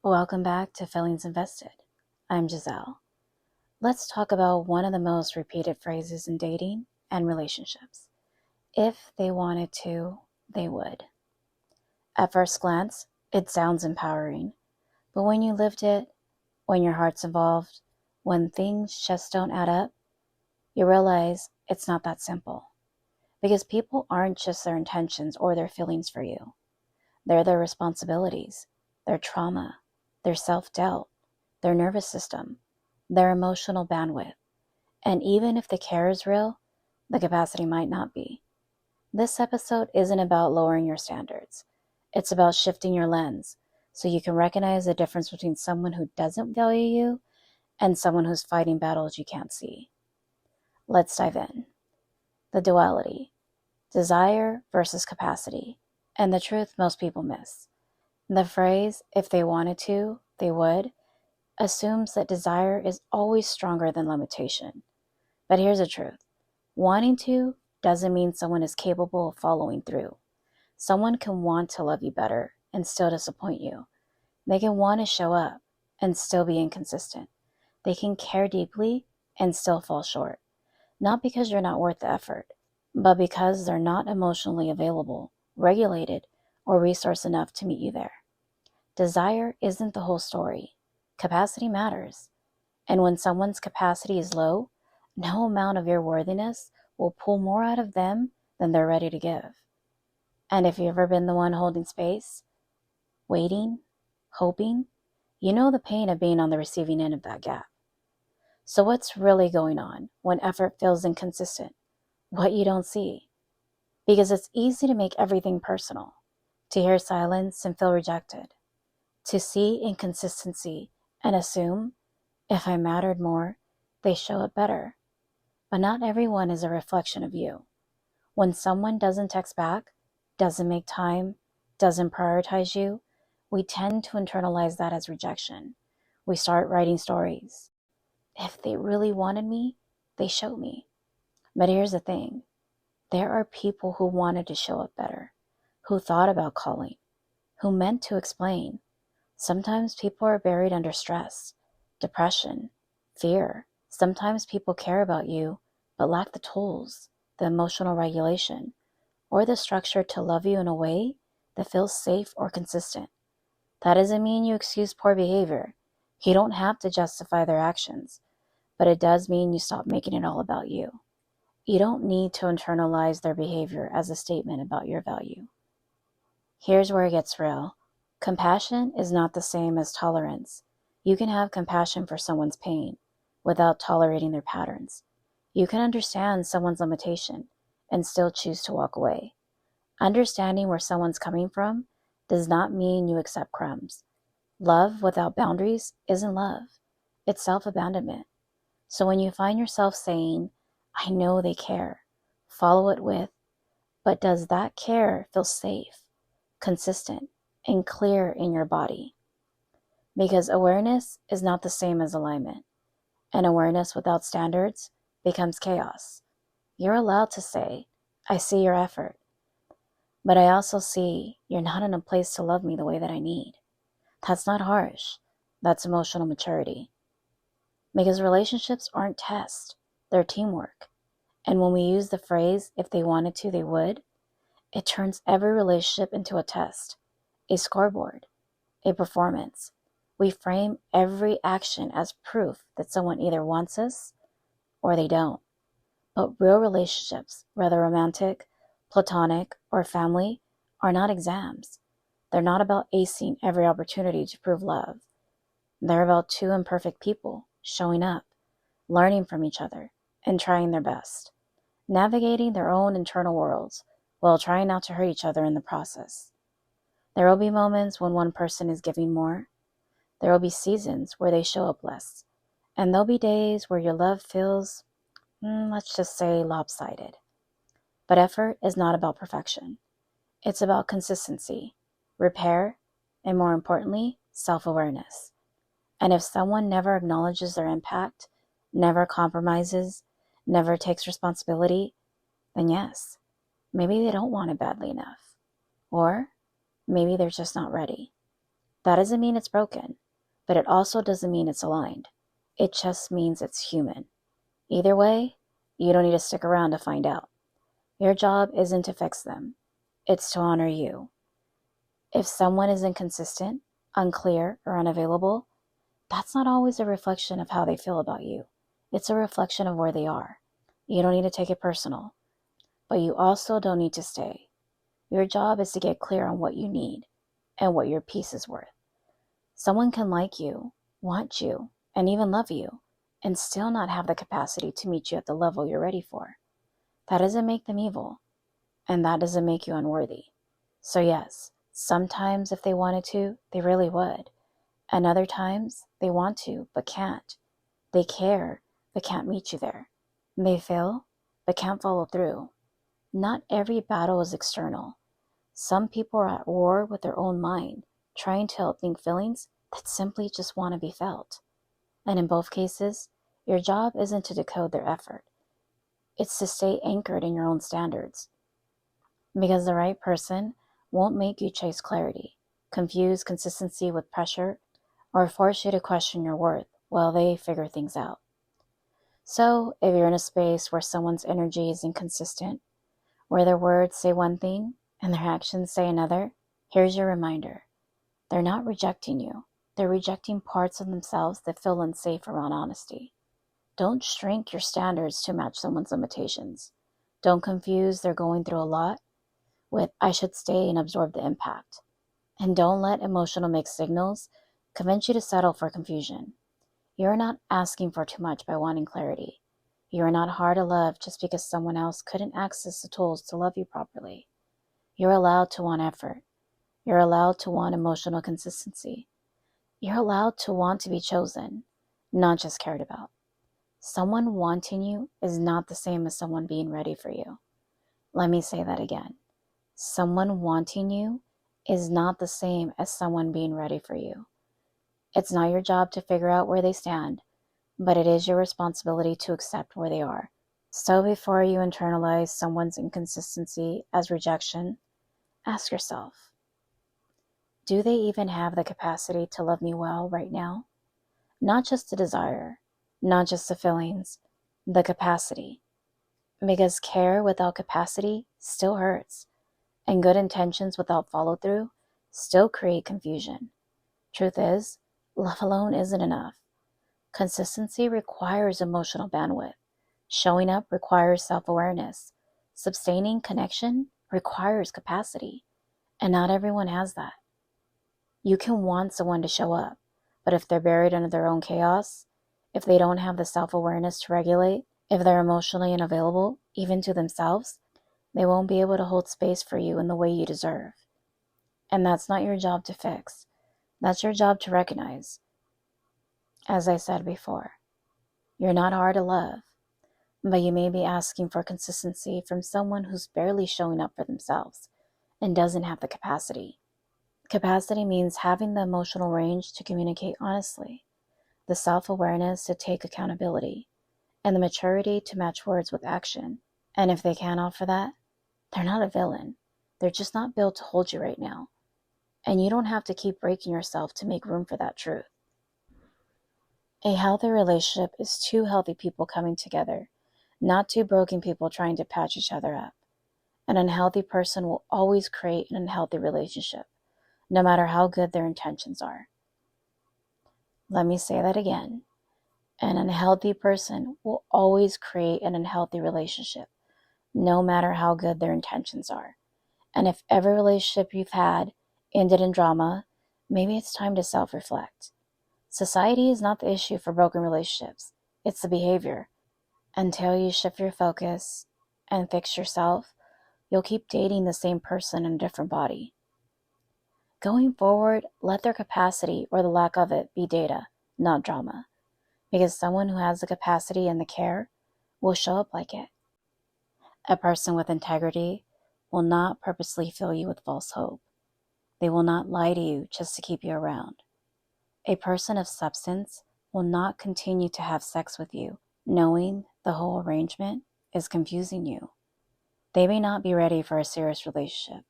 Welcome back to Feelings Invested. I'm Giselle. Let's talk about one of the most repeated phrases in dating and relationships. If they wanted to, they would. At first glance, it sounds empowering, but when you lived it, when your heart's involved, when things just don't add up, you realize it's not that simple. Because people aren't just their intentions or their feelings for you. They're their responsibilities, their trauma, their self-doubt, their nervous system, their emotional bandwidth. And even if the care is real, the capacity might not be. This episode isn't about lowering your standards. It's about shifting your lens so you can recognize the difference between someone who doesn't value you and someone who's fighting battles you can't see. Let's dive in. The duality, desire versus capacity, and the truth most people miss. The phrase, if they wanted to, they would, assumes that desire is always stronger than limitation. But here's the truth. Wanting to doesn't mean someone is capable of following through. Someone can want to love you better and still disappoint you. They can want to show up and still be inconsistent. They can care deeply and still fall short. Not because you're not worth the effort, but because they're not emotionally available, regulated, or resourced enough to meet you there. Desire isn't the whole story. Capacity matters. And when someone's capacity is low, no amount of your worthiness will pull more out of them than they're ready to give. And if you've ever been the one holding space, waiting, hoping, you know the pain of being on the receiving end of that gap. So what's really going on when effort feels inconsistent? What you don't see. Because it's easy to make everything personal, to hear silence and feel rejected, to see inconsistency and assume, if I mattered more, they show up better. But not everyone is a reflection of you. When someone doesn't text back, doesn't make time, doesn't prioritize you, we tend to internalize that as rejection. We start writing stories. If they really wanted me, they showed me. But here's the thing. There are people who wanted to show up better, who thought about calling, who meant to explain. Sometimes people are buried under stress, depression, fear. Sometimes people care about you, but lack the tools, the emotional regulation, or the structure to love you in a way that feels safe or consistent. That doesn't mean you excuse poor behavior. You don't have to justify their actions, but it does mean you stop making it all about you. You don't need to internalize their behavior as a statement about your value. Here's where it gets real. Compassion is not the same as tolerance. You can have compassion for someone's pain without tolerating their patterns. You can understand someone's limitation and still choose to walk away. Understanding where someone's coming from does not mean you accept crumbs. Love without boundaries isn't love. It's self-abandonment. So when you find yourself saying, I know they care, follow it with, but does that care feel safe, consistent, and clear in your body? Because awareness is not the same as alignment, and awareness without standards becomes chaos. You're allowed to say, I see your effort, but I also see you're not in a place to love me the way that I need. That's not harsh. That's emotional maturity. Because relationships aren't tests, they're teamwork. And when we use the phrase, if they wanted to, they would, it turns every relationship into a test, a scoreboard, a performance. We frame every action as proof that someone either wants us or they don't. But real relationships, whether romantic, platonic, or family, are not exams. They're not about acing every opportunity to prove love. They're about two imperfect people showing up, learning from each other, and trying their best, navigating their own internal worlds while trying not to hurt each other in the process. There will be moments when one person is giving more. There will be seasons where they show up less. And there'll be days where your love feels, let's just say, lopsided. But effort is not about perfection. It's about consistency, repair, and more importantly, self-awareness. And if someone never acknowledges their impact, never compromises, never takes responsibility, then yes, maybe they don't want it badly enough. Or maybe they're just not ready. That doesn't mean it's broken, but it also doesn't mean it's aligned. It just means it's human. Either way, you don't need to stick around to find out. Your job isn't to fix them. It's to honor you. If someone is inconsistent, unclear, or unavailable, that's not always a reflection of how they feel about you. It's a reflection of where they are. You don't need to take it personal, but you also don't need to stay. Your job is to get clear on what you need and what your peace is worth. Someone can like you, want you, and even love you, and still not have the capacity to meet you at the level you're ready for. That doesn't make them evil, and that doesn't make you unworthy. So yes, sometimes if they wanted to, they really would. And other times, they want to, but can't. They care, but can't meet you there. They feel, but can't follow through. Not every battle is external. Some people are at war with their own mind, trying to outthink feelings that simply just want to be felt. And in both cases, your job isn't to decode their effort. It's to stay anchored in your own standards. Because the right person won't make you chase clarity, confuse consistency with pressure, or force you to question your worth while they figure things out. So, if you're in a space where someone's energy is inconsistent, where their words say one thing and their actions say another, here's your reminder. They're not rejecting you. They're rejecting parts of themselves that feel unsafe around honesty. Don't shrink your standards to match someone's limitations. Don't confuse they're going through a lot with I should stay and absorb the impact. And don't let emotional mixed signals convince you to settle for confusion. You're not asking for too much by wanting clarity. You are not hard to love just because someone else couldn't access the tools to love you properly. You're allowed to want effort. You're allowed to want emotional consistency. You're allowed to want to be chosen, not just cared about. Someone wanting you is not the same as someone being ready for you. Let me say that again. Someone wanting you is not the same as someone being ready for you. It's not your job to figure out where they stand, but it is your responsibility to accept where they are. So before you internalize someone's inconsistency as rejection, ask yourself, do they even have the capacity to love me well right now? Not just the desire, not just the feelings, the capacity. Because care without capacity still hurts, and good intentions without follow through still create confusion. Truth is, love alone isn't enough. Consistency requires emotional bandwidth. Showing up requires self-awareness. Sustaining connection requires capacity, and not everyone has that. You can want someone to show up, but if they're buried under their own chaos, if they don't have the self-awareness to regulate, if they're emotionally unavailable, even to themselves, they won't be able to hold space for you in the way you deserve. And that's not your job to fix. That's your job to recognize. As I said before, you're not hard to love, but you may be asking for consistency from someone who's barely showing up for themselves and doesn't have the capacity. Capacity means having the emotional range to communicate honestly, the self-awareness to take accountability, and the maturity to match words with action. And if they can't offer that, they're not a villain. They're just not built to hold you right now. And you don't have to keep breaking yourself to make room for that truth. A healthy relationship is two healthy people coming together, not two broken people trying to patch each other up. An unhealthy person will always create an unhealthy relationship, no matter how good their intentions are. Let me say that again. An unhealthy person will always create an unhealthy relationship, no matter how good their intentions are. And if every relationship you've had ended in drama, maybe it's time to self-reflect. Society is not the issue for broken relationships. It's the behavior. Until you shift your focus and fix yourself, you'll keep dating the same person in a different body. Going forward, let their capacity or the lack of it be data, not drama. Because someone who has the capacity and the care will show up like it. A person with integrity will not purposely fill you with false hope. They will not lie to you just to keep you around. A person of substance will not continue to have sex with you, knowing the whole arrangement is confusing you. They may not be ready for a serious relationship.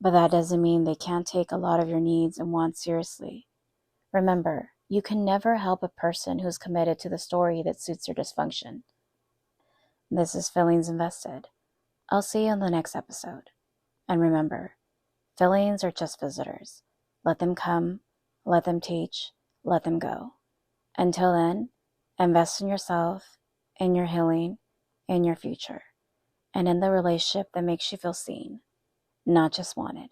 but that doesn't mean they can't take a lot of your needs and wants seriously. Remember, you can never help a person who's committed to the story that suits their dysfunction. This is Feelings Invested. I'll see you on the next episode. And remember, feelings are just visitors. Let them come, let them teach, let them go. Until then, invest in yourself, in your healing, in your future, and in the relationship that makes you feel seen, not just wanted.